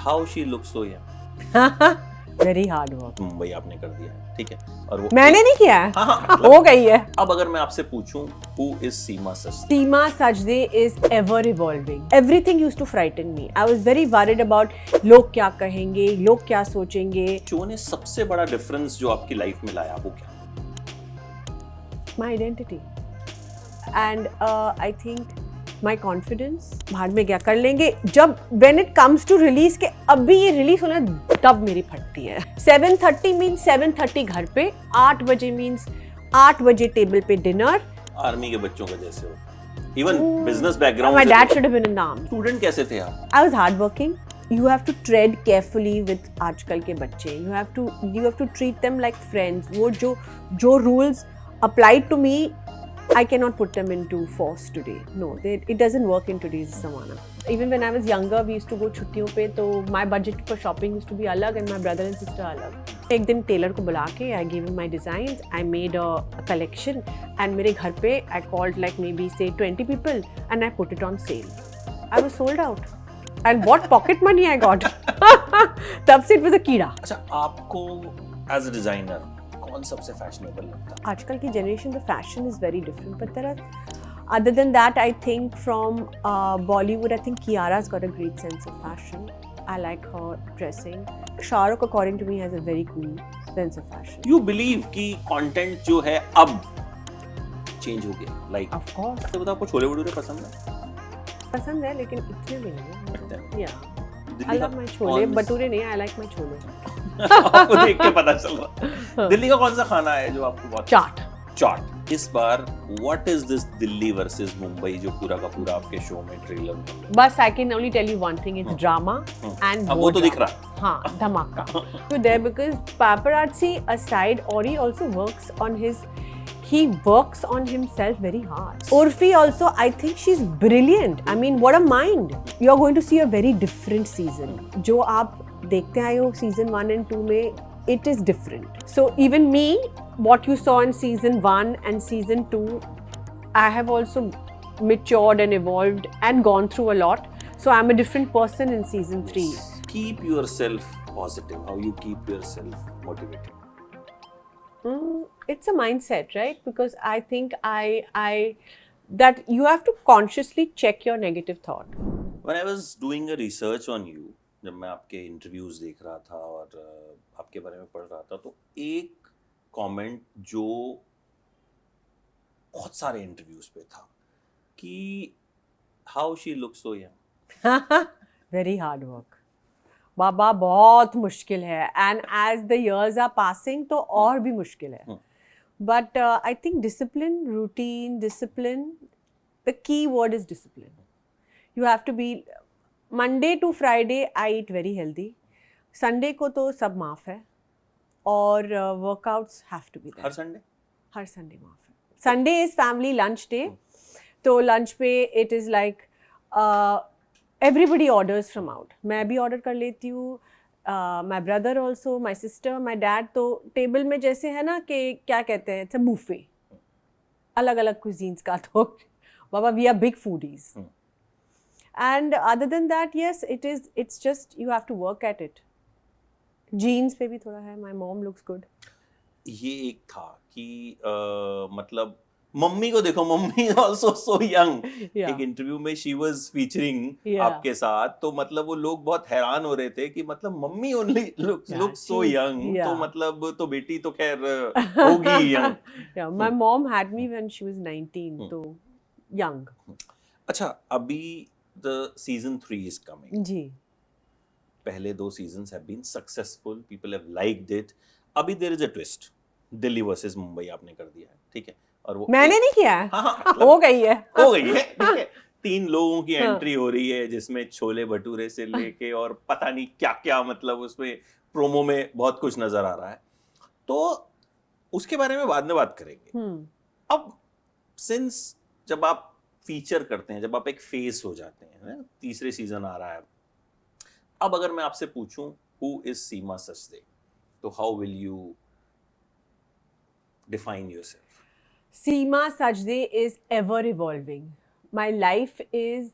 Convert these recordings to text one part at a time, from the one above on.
How she looks so young. Very hard work. Mumbai आपने कर दिया है, ठीक है, और वो मैंने नहीं किया है। हाँ, हो गई है। अब अगर मैं आपसे पूछूं who is Seema Sajdeh. Seema Sajdeh is ever evolving. Everything used to frighten me. I was very worried about लोग क्या कहेंगे, लोग क्या सोचेंगे। शो ने सबसे बड़ा डिफरेंस जो आपकी लाइफ में लाया वो क्या? My identity and I think my confidence। भाड़ में क्या कर लेंगे जब when it comes to release के अभी ये रिलीज होना तब मेरी फटती है। 7:30 means 7:30 घर पे, 8 बजे means 8 बजे टेबल पे डिनर। आर्मी के बच्चों का जैसे हो, even business background. My dad should have been an army। Student कैसे थे आप? I was hardworking। You have to tread carefully with आजकल के बच्चे। You have to treat them like friends। वो जो rules applied to me, I cannot put them into force today. No, it doesn't work in today's zamana. Even when I was younger, we used to go छुट्टियों पे, तो my budget for shopping used to be अलग and my brother and sister अलग। एक दिन Taylor को बुला के I gave him my designs, I made a collection and मेरे घर पे I called like maybe say 20 people and I put it on sale. I was sold out. And what pocket money I got. तब से it was a कीड़ा। अच्छा, आपको as a designer कौन सबसे फैशनेबल लगता है? आजकल की generation the fashion is very different, but there are other than that I think from Bollywood I think Kiara's got a great sense of fashion. I like her dressing. Shahrukh according to me has a very cool sense of fashion. You believe कि content जो है अब change हो गया? Like Of course तो आपको छोले भटूरे पसंद है? पसंद है लेकिन इतने भी नहीं लगता है। Yeah, दिल्ली I का love my छोले कौन- भटूरे नहीं, I like my छोले। आपको देख के पता चल रहा। दिल्ली का कौन सा खाना है जो आपको बहुत? चाट। इस बार what is this Delhi versus Mumbai जो पूरा का पूरा आपके शो में ट्रेलर में? बस I can only tell you one thing, it's drama and अब वो तो दिख रहा है। हाँ, धमाका। So there because paparazzi aside, Orry also works on he works on himself very hard. Uorfi also, I think she's brilliant. I mean, what a mind. You're going to see a very different season. जो आप देखते आए हो season 1 and 2 में, it is different. So even me, what you saw in season 1 and season 2, I have also matured and evolved and gone through a lot. So I'm a different person in season 3. Keep yourself positive. How you keep yourself motivated? It's a mindset, right? Because I think that you have to consciously check your negative thought. When I was doing a research on you, जब मैं आपके interviews देख रहा था और आपके बारे में पढ़ रहा था, तो एक कमेंट जो बहुत सारे इंटरव्यूज पे था कि how she looks so young. Very hard work. बाबा बहुत मुश्किल है and as the years are passing तो और भी मुश्किल है। But I think discipline, the key word is discipline. You have to be Monday to Friday I eat very healthy. Sunday को तो सब माफ है और workouts have to be there. Her Sunday? Her Sunday माफ है। Sunday is family lunch day. तो lunch पे it is like everybody orders from out. मैं भी order कर लेती हूँ, my brother also, my sister, my dad। तो टेबल में जैसे है ना कि क्या कहते हैं, it's a buffet, अलग अलग cuisines का। तो बाबा we are big foodies। And other than that, yes, it's just you have to work at it. Jeans पे भी थोड़ा है, my mom looks good। ये एक था कि मतलब मम्मी को देखो, मम्मी ऑल्सो सो यंग। एक इंटरव्यू में शी वाज फीचरिंग आपके साथ, तो मतलब वो लोग बहुत हैरान हो रहे थे कि मतलब mummy only look so young, तो मतलब तो बेटी तो खैर होगी young. My mom had me when she was 19, तो young। अच्छा, अभी the season 3 is coming। जी। पहले 2 seasons have been successful, people have liked it। अभी there is a twist, Delhi versus Mumbai आपने कर दिया है, ठीक है, और वो मैंने नहीं किया है। हाँ, हो गई है, ठीक है। 3 लोगों की एंट्री हो रही है जिसमें छोले भटूरे से लेके और पता नहीं क्या क्या, मतलब उसमें प्रोमो में बहुत कुछ नजर आ रहा है, तो उसके बारे में बाद में बात करेंगे। अब सिंस जब आप फीचर करते हैं, जब आप एक फेस हो जाते हैं, तीसरे सीजन आ रहा है, अब अगर मैं आपसे पूछूं हु इज सीमा सचदेह, तो how will you define yourself? Seema Sajdeh is ever evolving. My life is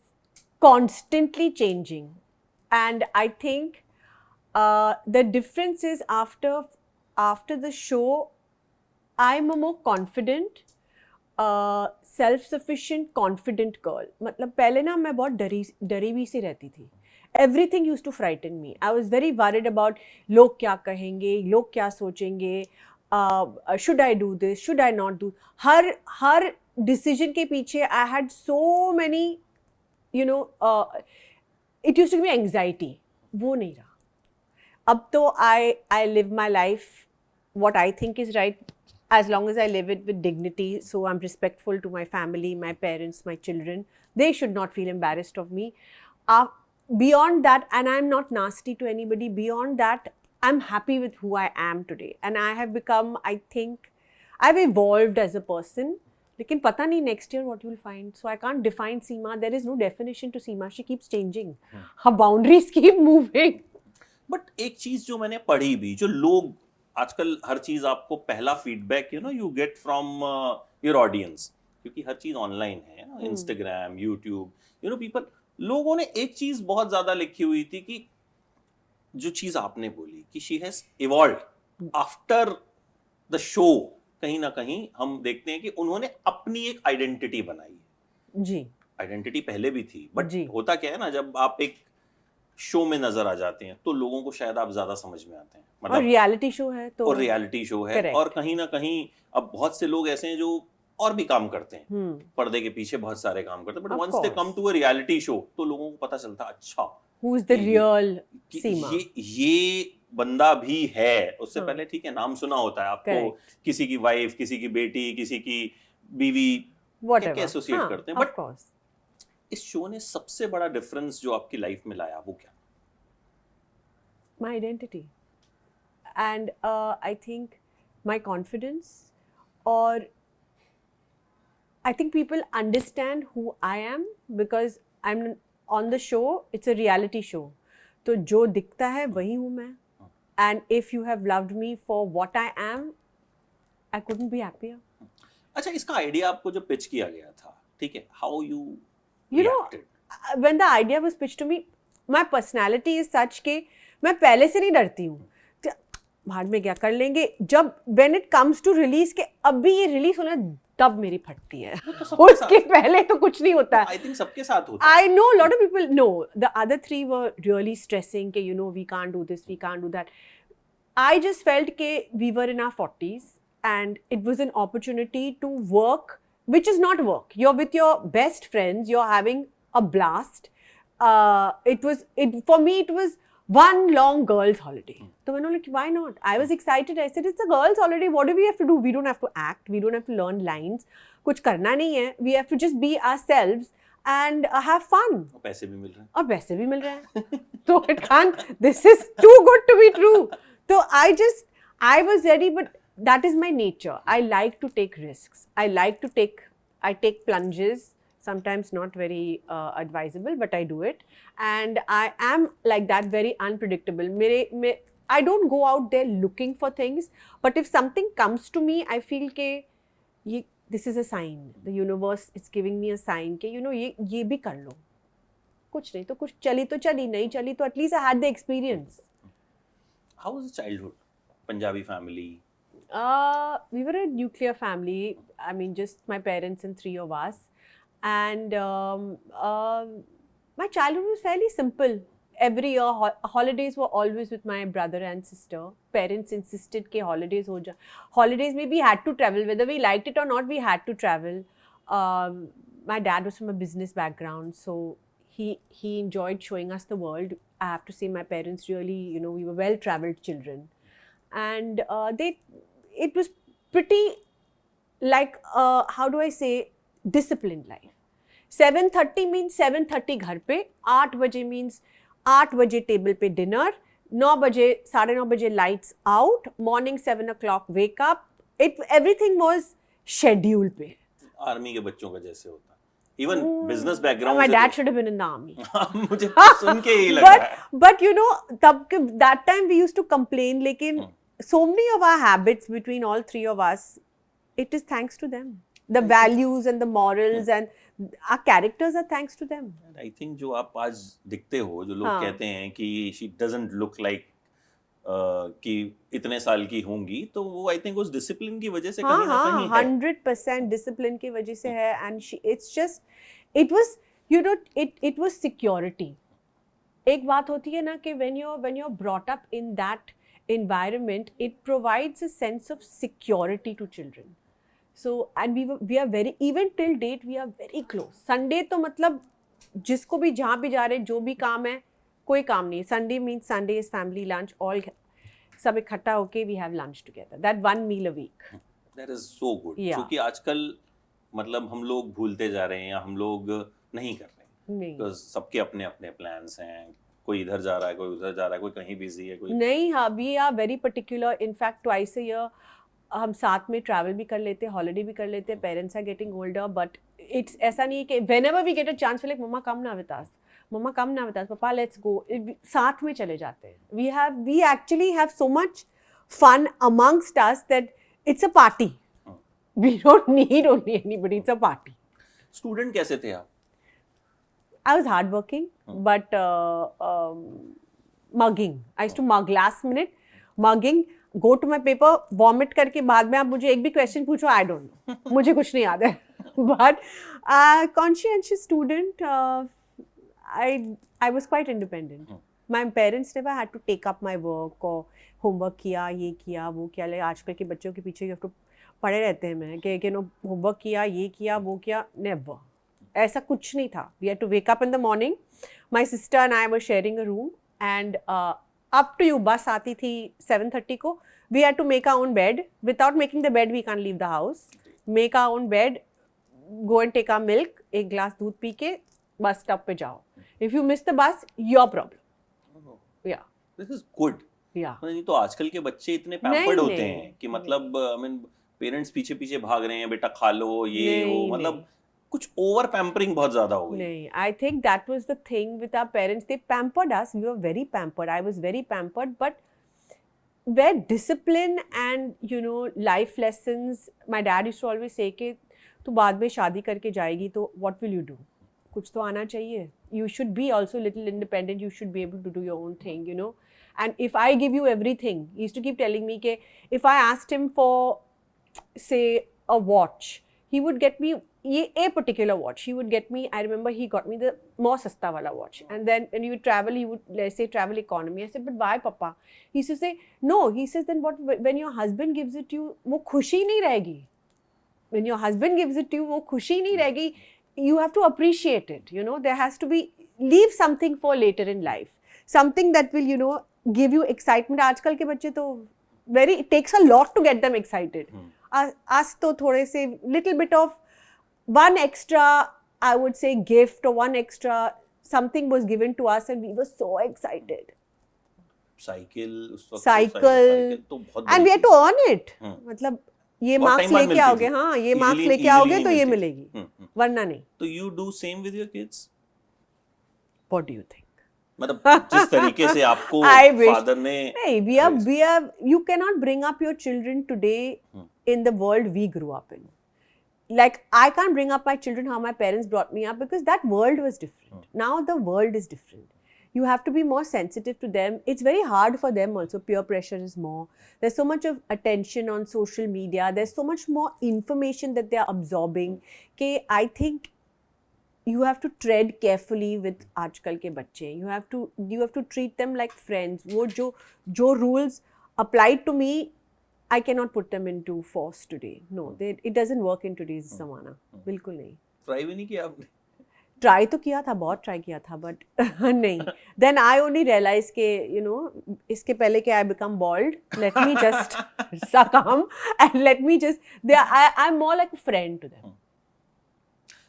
constantly changing. And I think the difference is after the show, I'm a more confident, self-sufficient, confident girl. मतलब पहले ना मैं बहुत डरी हुई सी रहती थी. Everything used to frighten me. I was very worried about लोग क्या कहेंगे, लोग क्या सोचेंगे, should I do this, should I not do. Her decision के पीछे I had so many, you know, it used to give me anxiety. वो नहीं रहा. अब तो I live my life what I think is right, as long as I live it with dignity. So I'm respectful to my family, my parents, my children. They should not feel embarrassed of me. Beyond that, and I'm not nasty to anybody, beyond that, I'm happy with who I am today. And I have become, I think, I've evolved as a person. लेकिन पता नहीं next year what you'll find. So I can't define Seema. There is no definition to Seema. She keeps changing. Her boundaries keep moving. But एक चीज जो मैंने पढ़ी भी, जो लोग आजकल हर चीज आपको पहला feedback you get from your audience, क्योंकि हर चीज ऑनलाइन है, Instagram, YouTube, people, लोगों ने एक चीज बहुत ज्यादा लिखी हुई थी कि जो चीज आपने बोली कि she has evolved after the show. कहीं ना कहीं हम देखते हैं कि उन्होंने अपनी एक आइडेंटिटी बनाई जी. आइडेंटिटी पहले भी थी, बट होता क्या है ना, जब आप एक शो में नजर आ जाते हैं तो लोगों को शायद आप ज्यादा समझ में आते हैं. मतलब और रियलिटी शो है तो, और रियलिटी शो है, और कहीं ना कहीं अब बहुत से लोग ऐसे हैं जो और भी काम करते हैं, पर्दे के पीछे बहुत सारे काम करते हैं, but once they come to a reality show तो लोगों को पता चलता अच्छा who is the real Seema, ये बंदा भी है. उससे पहले ठीक है नाम सुना होता है आपको, किसी की वाइफ, किसी की बेटी, किसी की बीवी के एसोसिएट करते हैं, बट इस शो ने सबसे बड़ा डिफरेंस जो आपकी लाइफ में लाया वो क्या? My identity, and I think my confidence, or I think people understand who I am because I'm on the show. It's a reality show, तो जो दिखता है वही हूँ मैं. And if you have loved me for what I am, I couldn't be happier. अच्छा, इसका idea आपको जो पिच किया गया था, ठीक है, how you reacted? When the idea was pitched to me, my personality is such के मैं पहले से नहीं डरती हूँ, भाड़ में क्या कर लेंगे. जब when it comes to release के अभी ये रिलीज होना तब मेरी फटती है, उसके पहले तो कुछ नहीं होता. I think सबके साथ होता है. I know a lot of people know. The other three were really stressing के we can't do this, we can't do that. I just felt के we were in our 40s and it was an opportunity to work, which is not work. You're with your best friends, you're having a blast. For me, it was one long girls' holiday. So मैंने बोला why not? I was excited. I said, it's a girls' holiday. What do we have to do? We don't have to act. We don't have to learn lines. कुछ करना नहीं है. We have to just be ourselves and have fun. और पैसे भी मिल रहे हैं. और पैसे भी मिल रहे हैं. So it can't. This is too good to be true. So I was ready, but that is my nature. I like to take risks. I take plunges. Sometimes not very advisable, but I do it. And I am like that, very unpredictable. I don't go out there looking for things, but if something comes to me, I feel ke this is a sign. The universe is giving me a sign ke ye bhi kar lo. Kuch nahi to kuch chali to chali, nahi chali to at least I had the experience. How was the childhood? Punjabi family? We were a nuclear family. I mean, just my parents and 3 of us. And my childhood was fairly simple. Every year, holidays were always with my brother and sister. Parents insisted that holidays ho ja. Holidays maybe had to travel. Whether we liked it or not, we had to travel. My dad was from a business background, so he enjoyed showing us the world. I have to say my parents really, we were well-traveled children. And it was pretty like, how do I say, disciplined life. 7:30 means 7:30 घर पे, 8 बजे means 8 बजे table पे dinner, 9 बजे 9:30 बजे lights out, morning 7 o'clock wake up. Everything was schedule पे. Army के बच्चों का जैसे होता. Even business background. My dad should have been in the army. मुझे सुन के ही लगा है. But that time we used to complain, लेकिन so many of our habits between all 3 of us, it is thanks to them. The values and the morals and our characters are thanks to them. I think जो आप आज दिखते हो, जो लोग हाँ. कहते हैं कि शी डजंट लुक लाइक कि इतने साल की होंगी, तो वो आई थिंक उस डिसिप्लिन की वजह से कहीं ना कहीं है. 100% डिसिप्लिन की वजह से है. And it's just it was you know it was security. एक बात होती है ना कि when you're brought up in that environment, it provides a sense of security to children. So and we are very, even till date we are very close. Sunday तो मतलब जिसको भी जहाँ भी जा रहे, जो भी काम है, कोई काम नहीं. Sunday means Sunday is family lunch. All सब इकट्ठा होके we have lunch together. That one meal a week. That is so good. Yeah. क्योंकि आजकल मतलब हम लोग भूलते जा रहे हैं या हम लोग नहीं कर रहे हैं. Because सबके अपने अपने प्लान्स हैं. कोई इधर जा रहा है, कोई उधर जा रहा है, कोई कहीं बिजी है, कोई नहीं. हाँ, we are very particular. In fact twice a year हम साथ में ट्रैवल भी कर लेते हैं, हॉलीडे भी कर लेते हैं. Parents are getting older, but it's ऐसा नहीं है कि whenever we get a chance like मम्मा कम ना विद अस, मम्मा कम ना विद अस, पापा लेट्स गो, साथ में चले जाते हैं. We actually have so much fun amongst us that it's a party. We don't need only anybody, it's a party. Student कैसे थे आप? I was hardworking, but mugging. I used to mug last minute, mugging, go to my paper, vomit करके बाद में आप मुझे एक भी question पूछो, I don't know. मुझे कुछ नहीं याद है. But conscientious student, I was quite independent. My parents never had to take up my work or homework किया, ये किया, वो किया. like आजकल के बच्चों के पीछे you have to पड़े रहते हैं मैं कि नो होमवर्क किया, ये किया, वो किया. Never. ऐसा कुछ नहीं था. We had to wake up in the morning. My sister and I were sharing a room, and up to you बस आती थी 7:30 को. We had to make our own bed. Without making the bed, we can't leave the house. Make our own bed, go and take our milk. एक glass दूध P के bus stop पे जाओ. If you miss the bus, your problem. Yeah. This is good. Yeah. नहीं तो आजकल के बच्चे इतने पैम्पर्ड होते हैं कि मतलब आई मीन पेरेंट्स पीछे पीछे भाग रहे हैं, बेटा खा लो, ये वो, मतलब कुछ ओवर पैम्परिंग बहुत ज्यादा हो गई. नहीं, I think that was the thing with our parents. They pampered us. We were very pampered. I was very pampered, but where discipline and you know life lessons. My dad used to always say कि तू बाद में शादी करके जाएगी तो what will you do. कुछ तो आना चाहिए. You should be also little independent. You should be able to do your own thing, you know. And if I give you everything, he used to keep telling me कि if I asked him for say a watch, he would get me a particular watch. He would get me, I remember he got me the more sasta wala watch. And then when you travel, he would, let's say, travel economy. I said, but why, Papa? He says, no. He says, then what, when your husband gives it to you, wo khushi nahi rahegi. When your husband gives it to you, wo khushi nahi rahegi. You have to appreciate it, you know. There has to be, leave something for later in life. Something that will, you know, give you excitement. आजकल के बच्चे तो very, it takes a lot to get them excited. Us तो थोड़े से little bit of one extra, I would say, gift or one extra something was given to us and we were so excited. Cycle उस वक्त cycle तो बहुत and we had to earn it. मतलब ये marks लेके आओगे, हाँ ये मार्क्स लेके आओगे तो ये मिलेगी, वरना नहीं. तो you do same with your kids? What do you think? मतलब जिस तरीके से आपको फादर ने नहीं, we are you cannot bring up your children today in the world we grew up in. Like I can't bring up my children how my parents brought me up because that world was different. Now the world is different. You have to be more sensitive to them. It's very hard for them also. Peer pressure is more. There's so much of attention on social media. There's so much more information that they are absorbing. Okay, I think you have to tread carefully with आजकल के बच्चे. You have to treat them like friends. वो जो rules applied to me, I cannot put them into force today. No, it doesn't work in today's ज़माना. बिल्कुल नहीं. Try भी नहीं किया आपने? Try तो किया था, बहुत try किया था, but नहीं. Then I only realized कि you know इसके पहले कि I become bald, let me just succumb and let me just. I'm more like a friend to them.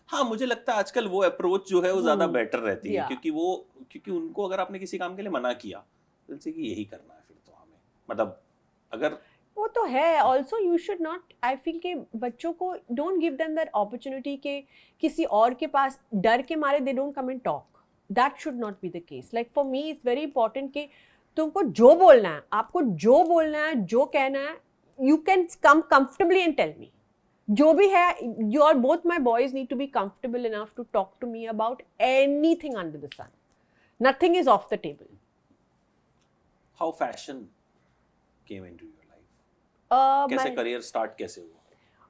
हाँ, मुझे लगता है आजकल वो अप्रोच जो है वो ज्यादा बेटर रहती है क्योंकि उनको अगर आपने किसी काम के लिए मना किया जैसे कि यही करना है फिर तो हमें मतलब अगर वो तो है. Also you should not, I feel के बच्चों को don't give them that opportunity के किसी और के पास डर के मारे they don't come and talk. That should not be the case. Like for me it's very important कि तुमको जो बोलना है, आपको जो बोलना है, जो कहना है, you can come comfortably and tell me. जो भी है, your both my boys need to be comfortable enough to talk to me about anything under the sun. Nothing is off the table. How fashion came into your life? कैसे career start कैसे हुआ?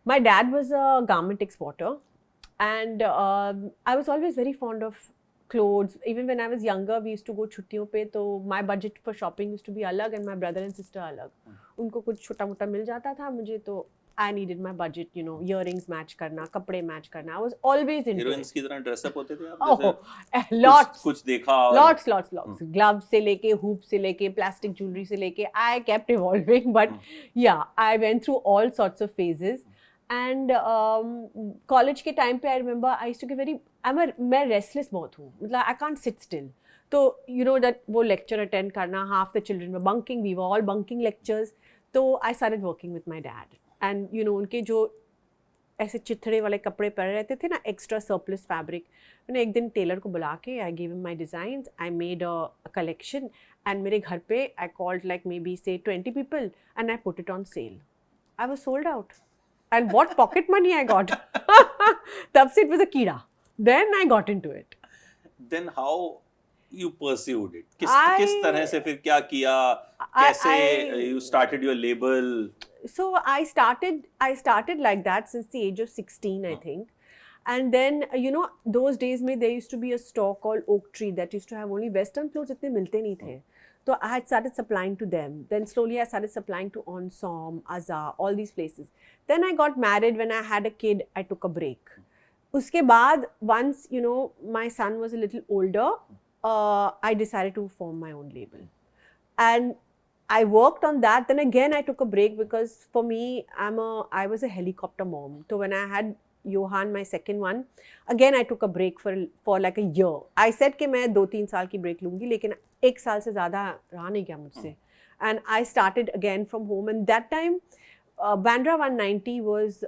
My dad was a garment exporter, and I was always very fond of clothes. Even when I was younger, we used to go छुट्टियों पे, तो my budget for shopping used to be अलग and my brother and sister अलग. उनको कुछ छोटा मोटा मिल जाता था, मुझे तो I needed my budget, you know, earrings match करना, कपड़े match करना. I was always into Heroines की तरह dress up होते थे आप? Oh, lots. कुछ देखा और lots. Gloves से लेके, hoop से लेके, plastic jewelry से लेके, I kept evolving. But yeah, I went through all sorts of phases. And college के time पे I remember I used to get very, मैं restless बहुत हूँ, मतलब I can't sit still. तो you know that वो lecture attend करना, half the children were bunking, we were all bunking lectures. तो I started working with my dad. And you know उनके जो ऐसे चिथड़े वाले कपड़े पहने रहते थे ना, extra surplus fabric, मैंने एक दिन टेलर को बुला के I gave him my designs, I made a collection, and मेरे घर पे I called like maybe say 20 people and I put it on sale. I was sold out. And what pocket money I got. तब से it was a कीड़ा. Then I got into it. Then how you pursued it? किस तरह से फिर क्या किया? कैसे you started your label? So I started like that since the age of 16, I think. And then, you know, those days there used to be a store called Oak Tree that used to have only Western clothes, इतने मिलते नहीं थे. So I had started supplying to them. Then slowly I started supplying to Ensom, Azza, all these places. Then I got married. When I had a kid, I took a break. Uske baad, once, you know, my son was a little older, I decided to form my own label. And I worked on that. Then again, I took a break because for me, I was a helicopter mom. So when I had Johan, my second one, again I took a break for like a year. I said कि मैं 2-3 साल की break लूँगी, लेकिन 1 साल से ज़्यादा रहा नहीं गया मुझसे. And I started again from home. And that time, Bandra 190 was,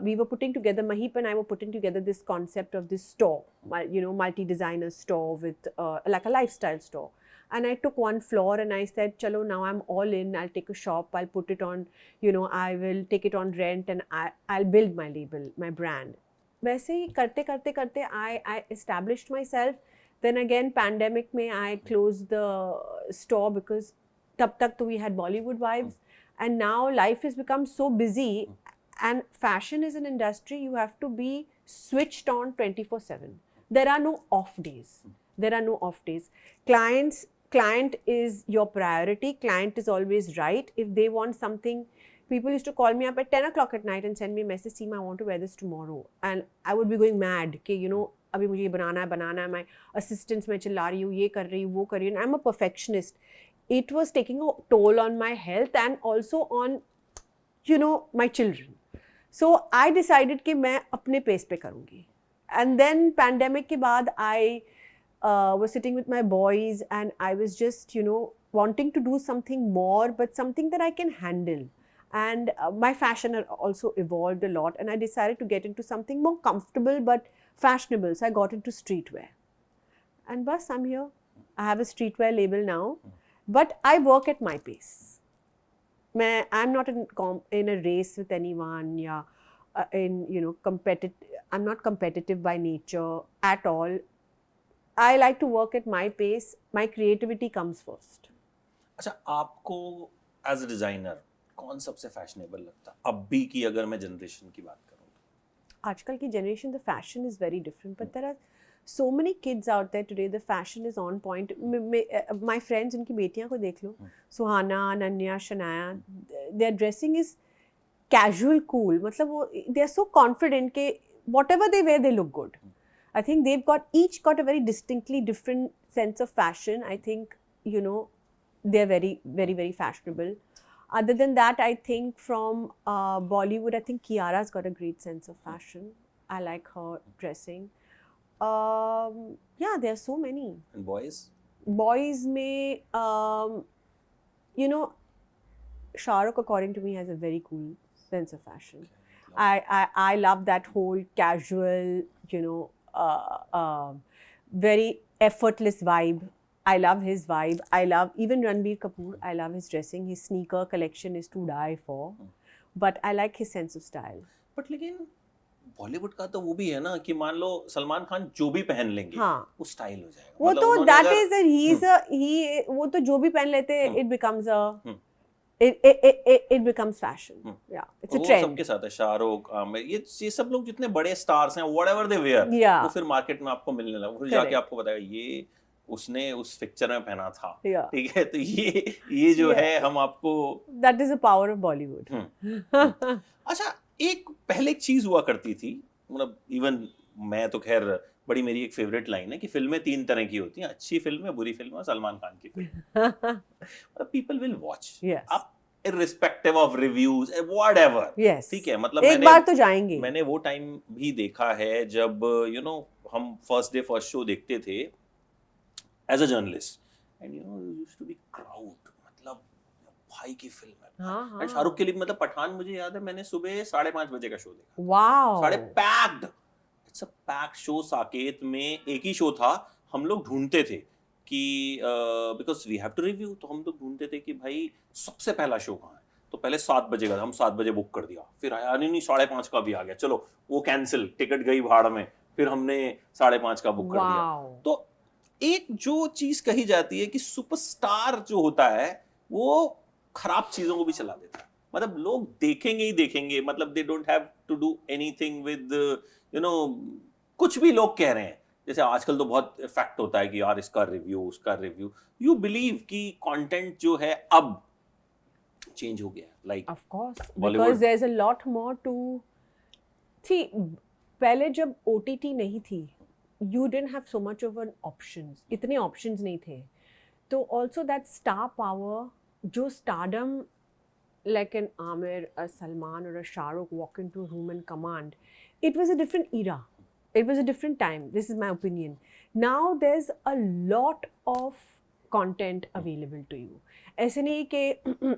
we were putting together, Mahip and I were putting together this concept of this store, you know, multi-designer store with like a lifestyle store. And I took one floor and I said, chalo, now I'm all in, I'll take a shop, I'll put it on, you know, I will take it on rent and I'll build my label, my brand. वैसे ही करते I established myself. Then again, pandemic में I closed the store because तब तक तो we had Bollywood Wives. And now life has become so busy, and fashion is an industry you have to be switched on 24/7. There are no off days. Client is your priority. Client is always right. If they want something, people used to call me up at 10 o'clock at night and send me a message, Seema, I want to wear this tomorrow. And I would be going mad, कि you know, अभी मुझे ये बनाना है, my assistants मैं चिल्ला रही हूँ, ये कर रही हूँ, वो कर रही हूँ. And I'm a perfectionist. It was taking a toll on my health and also on, you know, my children. So I decided कि मैं अपने pace पे करूँगी. And then pandemic के बाद I was sitting with my boys and I was just, you know, wanting to do something more, but something that I can handle. And my fashion also evolved a lot, and I decided to get into something more comfortable but fashionable. So I got into streetwear. And bas, I'm here. I have a streetwear label now. But I work at my pace. I'm not in a race with anyone. Yeah, I'm not competitive by nature at all. I like to work at my pace. My creativity comes first. अच्छा, आपको as a designer कौन सबसे fashionable लगता? अभी की अगर मैं generation की बात करूँ. आजकल की generation, the fashion is very different. But there are so many kids out there today, the fashion is on point. My friends, उनकी बेटियां को देख लो, सुहाना, Ananya, Shanaya, their dressing is casual, cool. मतलब वो, they are so confident कि whatever they wear, they look good. I think they've each got a very distinctly different sense of fashion. I think, you know, they're very, very, very fashionable. Other than that, I think from Bollywood, I think Kiara's got a great sense of fashion. I like her dressing. Yeah, there are so many. And boys? Boys may, you know, Shah Rukh, according to me, has a very cool sense of fashion. I love that whole casual, you know, very effortless vibe. I love his vibe. I love even Ranbir Kapoor. I love his dressing. His sneaker collection is to die for. But I like his sense of style. But लेकिन बॉलीवुड का तो वो भी है ना कि मान लो सलमान खान जो भी पहन लेंगे वो स्टाइल हो जाएगा, वो मतलब तो उन्होंने दैट अगर इज ही वो तो जो भी पहन लेते हैं it becomes it becomes fashion. Yeah, it's a वो trend. सबके साथ है, शाहरुख, आमिर, ये सब लोग जितने बड़े स्टार्स हैं whatever they wear, वो फिर मार्केट में आपको मिलने लगा, फिर जाके आपको बताएगा ये उसने उस पिक्चर में पहना था, ठीक है, तो ये जो है हम आपको, that is the power of Bollywood. अच्छा, एक पहले एक चीज हुआ करती थी, मतलब इवन मैं तो खैर बड़ी मेरी एक फेवरेट लाइन है कि फिल्में 3 तरह की होती हैं, अच्छी फिल्म है, बुरी फिल्म है, सलमान खान की फिल्म, पीपल विल वॉच, आप irrespective of reviews whatever, ठीक है, मतलब एक बार तो जाएंगे। मैंने वो टाइम भी देखा है जब हम फर्स्ट डे फर्स्ट शो देखते थे as a journalist, and used to be crowd, मतलब भाई की फिल्म है, एंड शाहरुख के लिए, मतलब पठान मुझे याद है मैंने सुबह 5:30 बजे का शो देखा, wow, packed, it's a packed show, Saket में एक ही शो था, हम लोग ढूंढते थे कि because we have to review, तो हम लोग ढूंढते थे कि भाई सबसे पहला शो कहाँ है, तो पहले 7 बजे का, हम 7 बजे बुक कर दिया, फिर आया नहीं 5:30 का भी आ गया, चलो वो कैंसिल, टिकट गई भाड़ में, फिर हमने 5:30 का बुक कर दिया। तो एक जो चीज कही जाती है कि सुपरस्टार जो होता है वो खराब चीजों को भी चला देता है, मतलब लोग देखेंगे ही देखेंगे, मतलब they don't have to do anything with कुछ भी लोग कह रहे हैं, जैसे आजकल तो बहुत इफेक्ट होता है कि यार इसका रिव्यू उसका रिव्यू, यू बिलीव कि कंटेंट जो है अब चेंज हो गया, like of course, because there is a lot more to see, पहले जब ओटीटी नहीं थी, you didn't have so much of an options, इतने options नहीं थे, तो also that star power, जो stardom like an Amir, a Salman or a Shahrukh walk into a room and command, it was a different era, it was a different time, this is my opinion. Now there's a lot of content available to you, ऐसे नहीं कि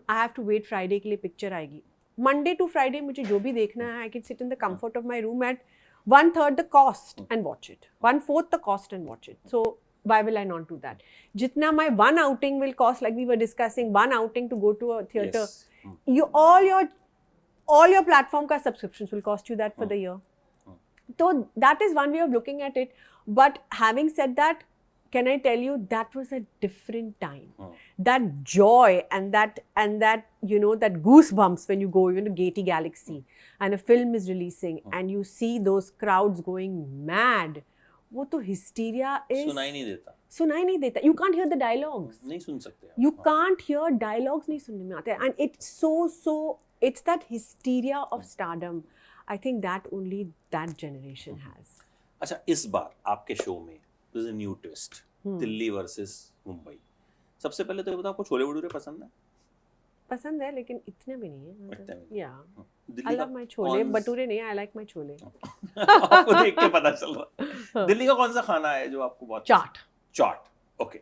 I have to wait Friday के लिए picture आएगी, Monday to Friday मुझे जो भी देखना है, I can sit in the comfort of my room at 1/3 the cost and watch it, 1/4 the cost and watch it. So why will I not do that? Jitna my one outing will cost, like we were discussing, one outing to go to a theater, you all your platform ka subscriptions will cost you that for the year. So that is one way of looking at it. But having said that, can I tell you, that was a different time. That joy and that that goosebumps when you go Gaiety Galaxy and a film is releasing and you see those crowds going mad, वो तो hysteria is, सुनाई नहीं देता, you can't hear the dialogues, नहीं सुन सकते, you can't hear dialogues, नहीं सुनने में आते, and it's so it's that hysteria of stardom. I think that only that generation has. अच्छा, इस बार आपके शो में there's a new twist, Delhi versus Mumbai. सबसे पहले तो ये बताओ, आपको छोले भटूरे पसंद है, लेकिन इतने भी नहीं है, या I love my chole bhature नहीं, I like my छोले। आपको देख के पता चल रहा। दिल्ली का कौन सा खाना है जो आपको बहुत? चाट, ओके,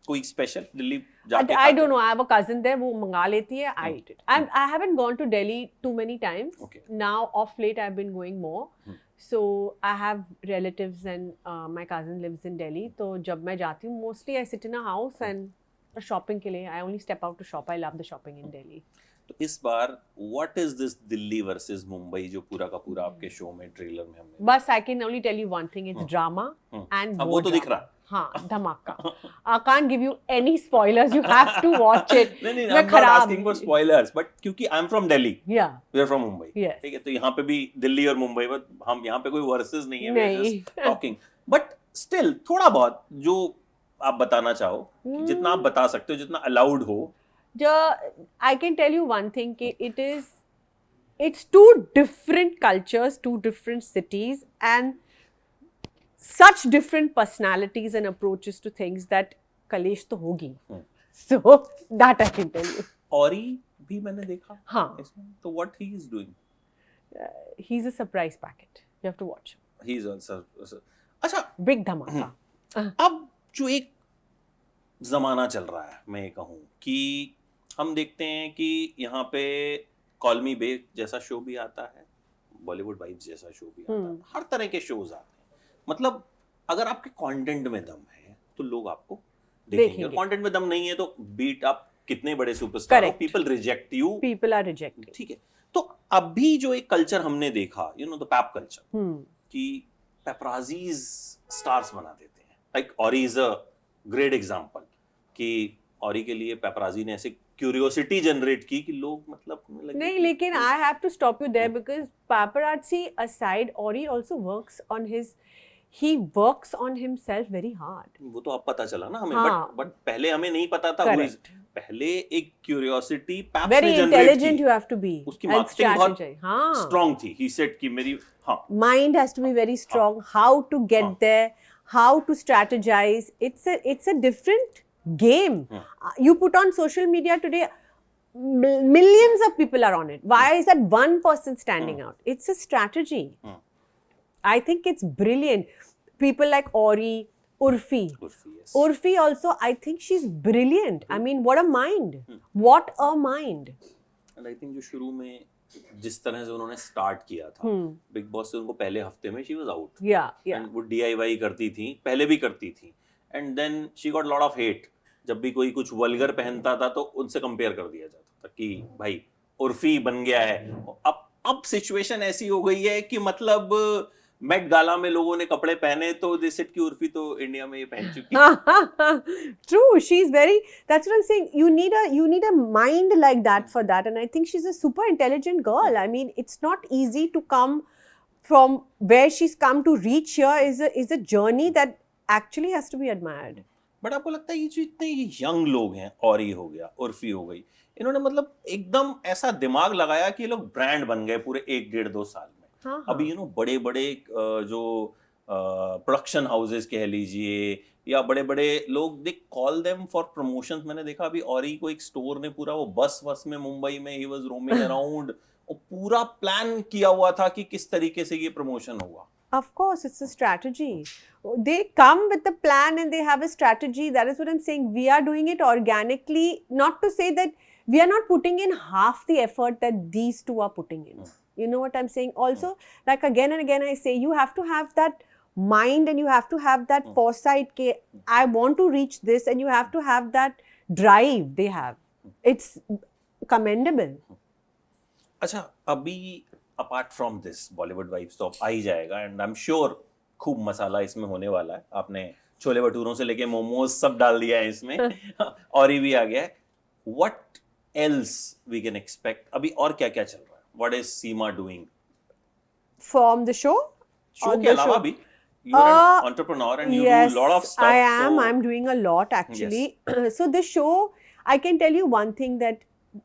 कोई स्पेशल दिल्ली जाके? I don't know, I have a cousin there, वो मंगा लेती है, I eat it. I haven't gone to Delhi too many times. Now off late I've been going more. So I have relatives and my cousin lives in Delhi. तो जब मैं जाती हूँ, mostly I sit in a house and shopping के लिए I only step out to shop. I love the shopping in Delhi. तो इस बार what is this Delhi versus Mumbai जो पूरा का पूरा आपके शो में ट्रेलर में हमने? बस I can only tell you one thing, it's drama and वो तो दिख रहा है। हाँ, धमाका। I can't give you any spoilers. You have to watch it. नहीं, I'm not asking for spoilers, but क्योंकि I'm from Delhi, we are from Mumbai, ठीक है, तो यहाँ पे भी दिल्ली और मुंबई, हम यहाँ पे कोई वर्सेस नहीं है, we are just talking, but still थोड़ा बहुत जो आप बताना चाहो, जितना आप बता सकते हो, जितना अलाउड हो। I can tell you one thing कि it's two different cultures, two different cities, and such different personalities and approaches to things that कलेश तो होगी। So that I can tell you. Orry भी मैंने देखा। हाँ। इसमें तो what he is doing? He's a surprise packet. You have to watch. He's also अच्छा big धमाका। अब जो एक जमाना चल रहा है, मैं ये कहूँ कि हम देखते हैं कि यहाँ पे कॉल मी बेक जैसा शो भी आता है, बॉलीवुड वाइव्स जैसा शो भी आता है, हर तरह के शोज आते हैं। मतलब अगर आपके कंटेंट में दम है तो लोग आपको देखेंगे, कंटेंट में दम नहीं है तो बीट आप कितने बड़े सुपरस्टार हो, people reject you, people are rejected, ठीक है। तो अभी जो एक कल्चर हमने देखा, you know the pap culture, कि पेपराजीज स्टार्स बना देते हैं, like Orry is a great example, कि ऑरी के लिए पेपराजी ने ऐसे क्यूरियोसिटी जनरेट की कि लोग मतलब नहीं, लेकिन I have to stop you there because paparazzi aside, Orry also works on his, he works on himself very hard. वो तो अब पता चला ना हमें, हाँ. बट पहले हमें नहीं पता था। Correct. पहले एक क्यूरियोसिटी पैप्स Very ने जनरेट intelligent की, you have to be. उसकी मार्केटिंग बहुत हाँ. स्ट्रांग थी। ही सेड कि मेरी mind has to be very strong. How to get there, how to strategize. It's a different game. You put on social media today, millions of people are on it. Why is that one person standing out? It's a strategy. I think it's brilliant. People like Orry, Uorfi. yes. Uorfi also, I think she's brilliant. I mean, what a mind. What a mind. And I think जो शुरू में जिस तरह से उन्होंने start किया था big boss से, उनको पहले हफ्ते में शी वाज आउट। Yeah. वो DIY करती थी, पहले भी करती थी, and then she got lot of hate. जब भी कोई कुछ वल्गर पहनता था तो उनसे कंपेयर कर दिया जाता था कि भाई उर्फी बन गया है। अब सिचुएशन ऐसी हो गई है कि मतलब मेट गाला में लोगों ने कपड़े पहने तो दे सेड कि उर्फी तो इंडिया में ये पहन चुकी है। True, she's very, that's what I'm saying, you need a mind like that for that, and I think she's a super intelligent girl. I mean, it's not easy to come from where she's come to reach here is a journey that actually has to be admired. But आपको लगता है ये जो इतने young लोग हैं, ऑरी हो गया, उर्फी हो गई, इन्होंने मतलब एकदम ऐसा दिमाग लगाया कि ये लोग ब्रांड बन गए पूरे 1-1.5-2 साल में। अभी बड़े बड़े जो प्रोडक्शन हाउसेस कह लीजिए या बड़े बड़े लोग, they call them for promotions. मैंने देखा अभी ऑरी को एक स्टोर ने पूरा वो बस में मुंबई में ही वाज रोमिंग अराउंड, और पूरा प्लान किया हुआ था कि किस तरीके से ये प्रमोशन होगा। Of course, it's a strategy. They come with a plan and they have a strategy. That is what I'm saying. We are doing it organically, not to say that we are not putting in half the effort that these two are putting in. You know what I'm saying? Also, like again and again I say, you have to have that mind and you have to have that foresight. I want to reach this, and you have to have that drive they have. It's commendable. अच्छा, अभी apart from this Bollywood wives तो अब आ ही जाएगा, and I am sure खूब मसाला इसमें होने वाला है। आपने छोले भटूरों से लेके मोमोज सब डाल दिया है इसमें, और भी आ गया है। What else we can expect? अभी और क्या क्या चल रहा है? What is Seema doing from the show के अलावा भी? You are an entrepreneur and you yes, do a lot of stuff. I'm doing a lot actually. Yes. So this show, I can tell you one thing, that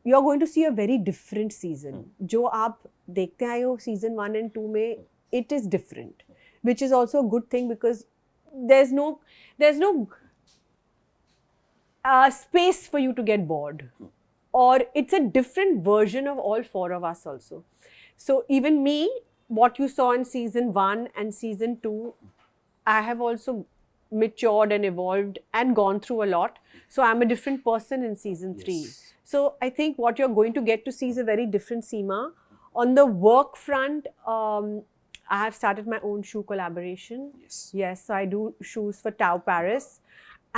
you're going to see a very different season. जो आप देखते आए हो season 1 and 2 में, it is different, which is also a good thing because there's no space for you to get bored, or it's a different version of all 4 of us also. So even me, what you saw in season 1 and season 2, I have also matured and evolved and gone through a lot. So I'm a different person in season 3. Yes. So I think what you're going to get to see is a very different Seema. On the work front, I have started my own shoe collaboration. Yes, so I do shoes for Tao Paris,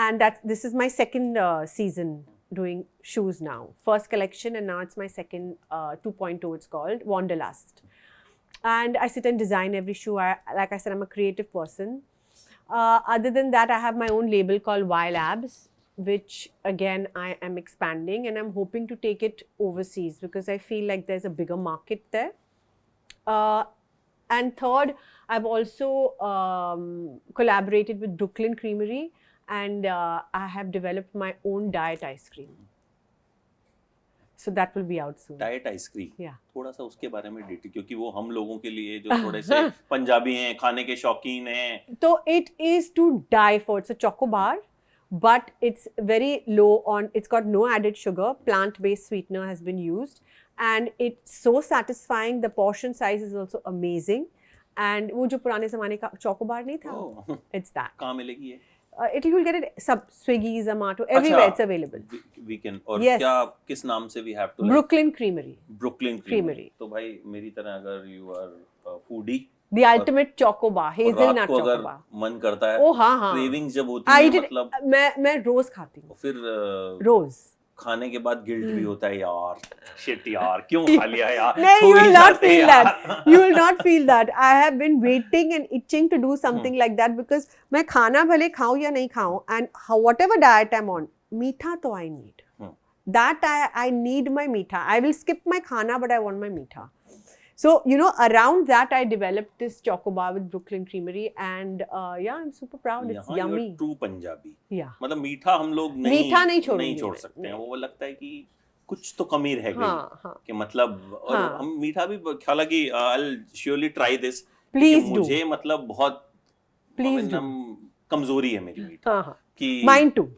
and this is my second season doing shoes now. First collection, and now it's my second 2.0. It's called Wanderlust. And I sit and design every shoe. Like I said, I'm a creative person. Other than that, I have my own label called Y Labs, which again I am expanding, and I'm hoping to take it overseas because I feel like there's a bigger market there. And third, I've also collaborated with Brooklyn Creamery, and I have developed my own diet ice cream. So that will be out soon. Diet ice cream, Yeah. थोड़ा सा उसके बारे में detail, क्योंकि वो हम लोगों के लिए जो थोड़े से पंजाबी हैं, खाने के शौकीन हैं। So it is to die for. It's a choco bar, but it's very low on. It's got no added sugar. Plant-based sweetener has been used, and it's so satisfying. The portion size is also amazing. And वो जो पुराने ज़माने का choco bar नहीं था, it's that. कहाँ मिलेगी ये? You will get it Swiggy, Zomato, everywhere it's available. We can, और Yes. क्या किस नाम से we have to? Brooklyn Creamery. Brooklyn Creamery. तो भाई मेरी तरह अगर you are a foodie, The ultimate choco bar, hazelnut choco अगर bar. मन करता है, Oh हाँ हाँ. cravings जब होती है, मतलब मैं रोज खाती हूँ. फिर रोज. खाने के बाद गिल्ट भी होता है यार, शिट यार क्यों खा लिया यार, No, so you he will not जाते feel यार। that. You will not feel that. I have been waiting and itching to do something like that because मैं खाना भले खाऊं या नहीं खाऊं, and whatever diet I'm on, मीठा तो I need. That I need my meetha. I will skip my khana, but I want my meetha. So, around that I developed this chocobar with Brooklyn Creamery, and yeah, I'm super proud. It's yummy. True Punjabi. Yeah. मतलब मीठा हम लोग मीठा नहीं छोड़ सकते हैं, वो लगता है कि कुछ तो कमी रह गई कि मतलब, और हम मीठा भी, हालांकि I'll surely try this, Please do. मुझे मतलब बहुत Please do. कमजोरी है मेरी मीठा कि Mine too.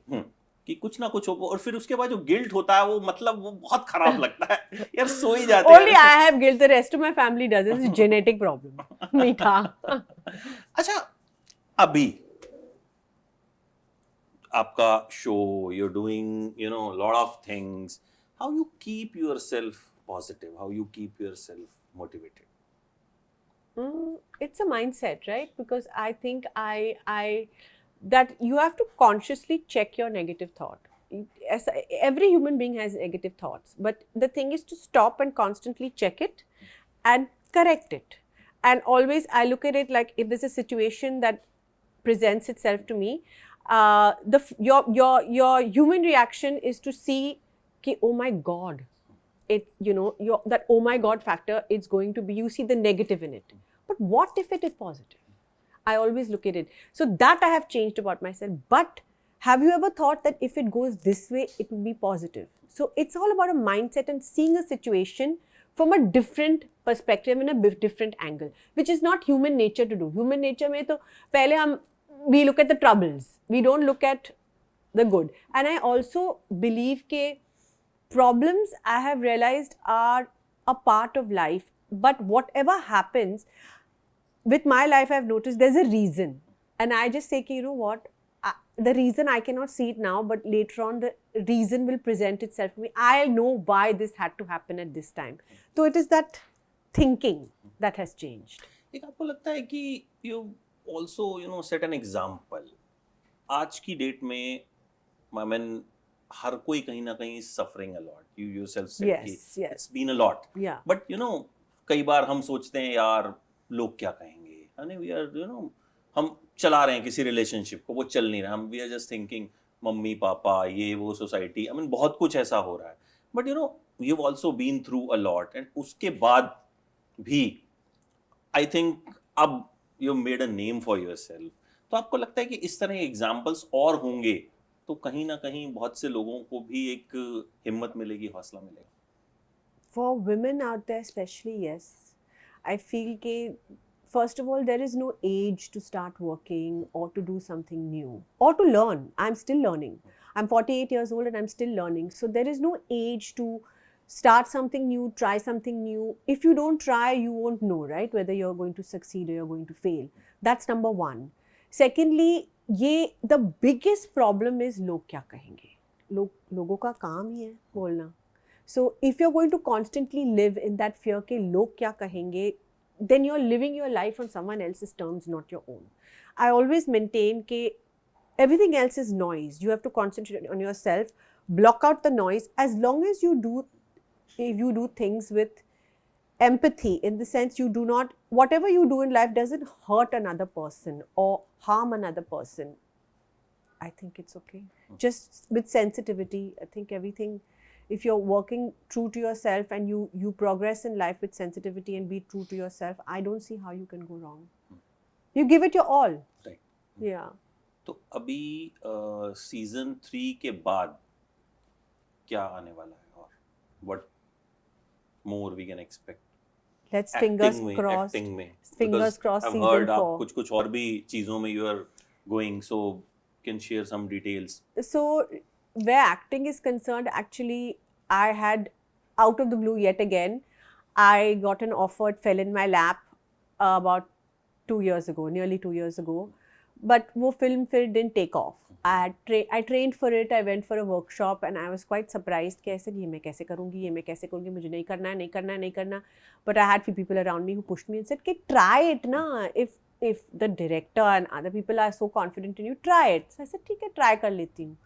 कि कुछ ना कुछ हो, और फिर उसके बाद जो गिल्ट होता है वो मतलब वो बहुत खराब लगता है यार, सो ही जाते हैं। Only I have guilt. The rest of my family does. It's a genetic problem. मीठा। अच्छा, अभी आपका show, you're doing lot of things, how you keep yourself positive, how you keep yourself motivated? It's a mindset, right? Because I think that you have to consciously check your negative thought. Every human being has negative thoughts, but the thing is to stop and constantly check it and correct it. And always I look at it like, if there's a situation that presents itself to me, your human reaction is to see ki, oh my God, that oh my God factor, it's going to be, you see the negative in it. But what if it is positive? I always look at it. So that I have changed about myself. But have you ever thought that if it goes this way, it will be positive? So it's all about a mindset and seeing a situation from a different perspective, in a different angle, which is not human nature to do. Human nature mein to pehle we look at the troubles. We don't look at the good. And I also believe that problems, I have realized, are a part of life. But whatever happens, with my life, I've noticed there's a reason. And I just say, you know what, the reason I cannot see it now, but later on the reason will present itself to me. I'll know why this had to happen at this time. So it is that thinking that has changed. एक आपको लगता है कि you also set an example. आज की date में, I mean, हर कोई कहीं ना कहीं suffering a lot. You yourself said Yes. It's been a lot. Yeah. But कई बार हम सोचते हैं यार लोग क्या कहेंगे, we are हम चला रहे हैं किसी रिलेशनशिप को, वो चल नहीं रहा, हम वी आर जस्ट थिंकिंग मम्मी पापा ये वो सोसाइटी, आई मीन बहुत कुछ ऐसा हो रहा है, but you have also been through a lot, and उसके बाद भी आई थिंक अब you made a name for yourself. तो आपको लगता है कि इस तरह एग्जांपल्स और होंगे तो कहीं ना कहीं बहुत से लोगों को भी एक हिम्मत मिलेगी, हौसला मिलेगा? For women out there especially, yes. I feel that first of all, there is no age to start working or to do something new or to learn. I'm still learning. I'm 48 years old and I'm still learning. So there is no age to start something new, try something new. If you don't try, you won't know, right? Whether you're going to succeed or you're going to fail. That's number one. Secondly, the biggest problem is log kya kahenge. Logo ka kaam hi hai bolna. So if you're going to constantly live in that fear ke log kya kahenge, then you're living your life on someone else's terms, not your own. I always maintain that everything else is noise. You have to concentrate on yourself, block out the noise. As long as you do things with empathy, in the sense you do not, whatever you do in life doesn't hurt another person or harm another person, I think it's okay. Just with sensitivity, I think everything, if you're working true to yourself and you progress in life with sensitivity and be true to yourself, I don't see how you can go wrong. You give it your all. Right. Yeah. तो अभी season 3 के बाद क्या आने वाला है, और what more we can expect? Let's fingers crossed. Acting में. Fingers crossed. I've heard आप कुछ और भी चीजों में you are going, so can share some details. So where acting is concerned, actually, I had, out of the blue yet again, I got an offer, it fell in my lap about 2 years ago, nearly 2 years ago. But wo film didn't take off. I trained for it, I went for a workshop and I was quite surprised कि ऐसे ये मैं कैसे करूँगी, मुझे नहीं करना. But I had few people around me who pushed me and said कि try it ना, if the director and other people are so confident in you, try it. So I said ठीक है, try कर लेती हूँ.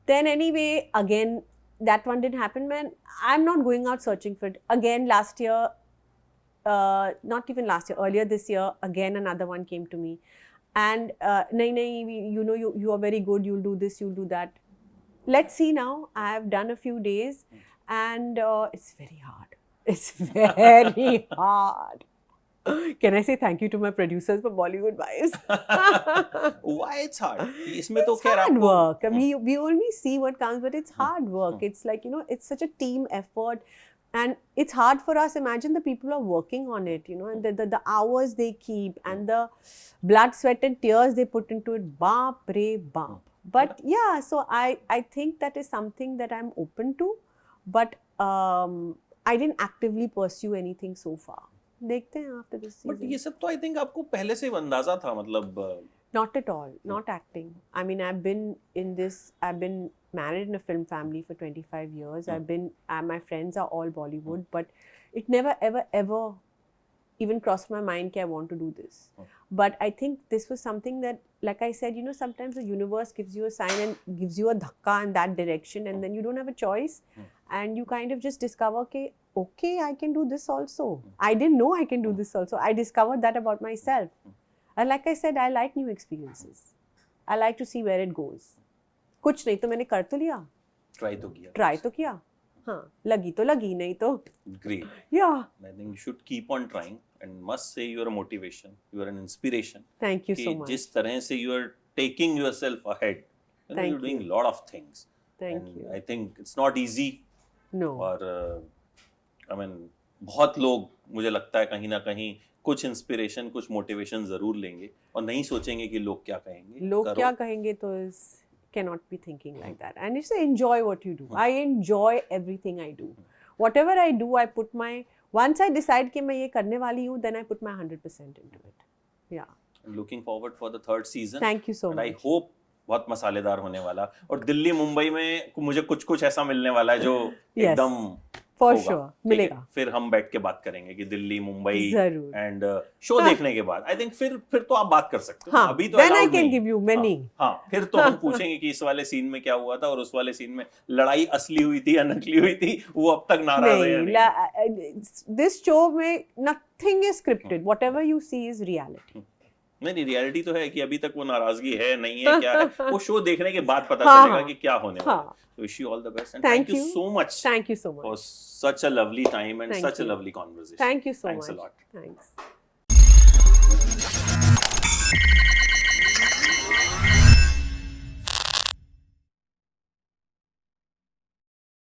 Then anyway, again, that one didn't happen, man. I'm not going out searching for it. Again, last year, not even last year, earlier this year, again another one came to me. And nahi, you know, you are very good, you'll do this, you'll do that. Let's see now. I have done a few days and it's very hard. It's very hard. Can I say thank you to my producers for Bollywood Wives? Why it's hard? इसमें तो It's खैर hard आपको work. We only see what comes, but it's hard work. It's like, you know, it's such a team effort. And it's hard for us. Imagine the people who are working on it, you know, and the hours they keep and the blood, sweat and tears they put into it. Baap re baap. But yeah, so I think that is something that I'm open to. But I didn't actively pursue anything so far. देखते हैं after this season. But ये सब तो I think आपको पहले से अंदाजा था, मतलब Not at all. Not acting. I mean, I've been married in a film family for 25 years. My friends are all Bollywood, but it never, ever even crossed my mind that I want to do this. But I think this was something that, like I said, you know, sometimes the universe gives you a sign and gives you a dhakka in that direction, and then you don't have a choice. And you kind of just discover, okay, I can do this also. I didn't know I can do this also. I discovered that about myself. And like I said, I like new experiences. I like to see where it goes. कुछ नहीं तो मैंने कर तो लिया. Try तो किया. हाँ, लगी तो लगी, नहीं तो. Great. Yeah. I think you should keep on trying and must say you are a motivation. You are an inspiration. Thank you so much. जिस तरह से you are taking yourself ahead. You're doing a lot of things. Thank you. I think it's not easy. No. और I mean, बहुत लोग मुझे लगता है कहीं ना कहीं कुछ इंस्पिरेशन, कुछ मोटिवेशन जरूर लेंगे और नहीं सोचेंगे कि लोग क्या कहेंगे. लोग क्या कहेंगे तो cannot be thinking like that. And you say enjoy what you do. I enjoy everything I do. Whatever I do, I put my, once I decide कि मैं ये करने वाली हूँ, then I put my 100% into it. Yeah. I'm looking forward for the third season. Thank you so much. I hope बहुत मसालेदार होने वाला, और दिल्ली मुंबई में मुझे कुछ ऐसा मिलने वाला है जो एकदम For sure, मिलेगा. फिर हम बैठ के बात करेंगे कि दिल्ली मुंबई एंड शो देखने के बाद आई थिंक फिर तो आप बात कर सकते हो. हाँ, अभी तो then I can give you many. हाँ, फिर तो हम पूछेंगे कि इस वाले सीन में क्या हुआ था और उस वाले सीन में लड़ाई असली हुई थी या नकली हुई थी, वो अब तक नाराज है या नहीं. दिस शो में nothing is scripted. Whatever you see is reality. नहीं, रियलिटी तो है कि अभी तक वो नाराजगी है नहीं है, क्या है, वो शो देखने के बाद पता चलेगा कि क्या होने वाला है. So wish you all the best and thank you so much. Thank you so much for such a lovely time and such a lovely conversation. Thank you so much. Thanks a lot. Thanks.